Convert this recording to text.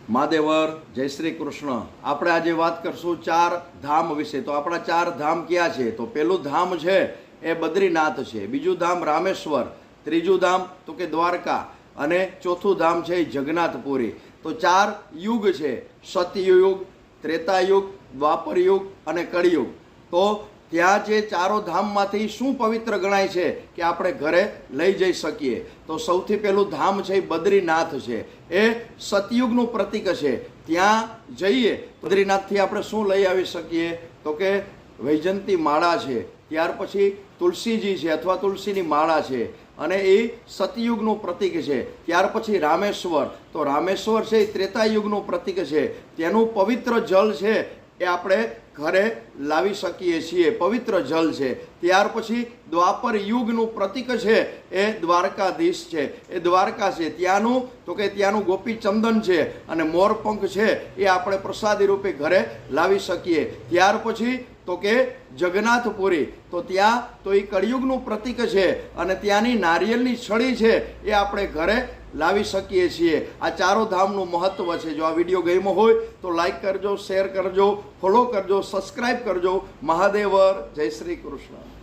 મહાદેવર જય શ્રી કૃષ્ણ। આપણે આજે વાત કરશું ચાર ધામ વિશે। તો આપણા ચાર ધામ ક્યાં છે? તો પહેલું ધામ છે એ બદ્રીનાથ છે, બીજું ધામ રામેશ્વર, ત્રીજું ધામ તો કે દ્વારકા અને ચોથું ધામ છે જગન્નાથપુરી। તો ચાર યુગ છે, સતયુગ, ત્રેતાયુગ, દ્વાપર યુગ અને કળિયુગ। તો ત્યાં જે ચારો ધામમાંથી શું પવિત્ર ગણાય છે કે આપણે ઘરે લઈ જઈ શકીએ? તો સૌથી પહેલું ધામ છે બદ્રીનાથ છે, એ સતયુગનું પ્રતીક છે। ત્યાં જઈએ બદ્રીનાથથી આપણે શું લઈ આવી શકીએ? તો કે વૈજયંતી માળા છે, ત્યાર પછી તુલસીજી છે અથવા તુલસીની માળા છે, અને એ સતયુગનું પ્રતીક છે। ત્યાર પછી રામેશ્વર, તો રામેશ્વર છે એ ત્રેતાયુગનું પ્રતીક છે, તેનું પવિત્ર જલ છે એ આપણે ઘરે લાવી શકીએ છીએ, પવિત્ર જલ છે। ત્યાર પછી દ્વાપર યુગનું પ્રતીક છે એ દ્વારકાધીશ છે, એ દ્વારકા છે, ત્યાંનું તો કે ત્યાંનું ગોપી ચંદન છે અને મોરપંખ છે એ આપણે પ્રસાદી રૂપે ઘરે લાવી શકીએ। ત્યાર પછી તો કે જગન્નાથપુરી, તો ત્યાં તો એ કળિયુગનું પ્રતીક છે અને ત્યાંની નારિયેળની છડી છે એ આપણે ઘરે લાવી શકીએ છીએ। આ ચારો ધામનું મહત્વ છે। જો આ વિડીયો ગમ્યો હોય તો લાઈક કરજો, શેર કરજો, ફોલો કરજો, સબસ્ક્રાઈબ કરજો। મહાદેવર જય શ્રી કૃષ્ણ।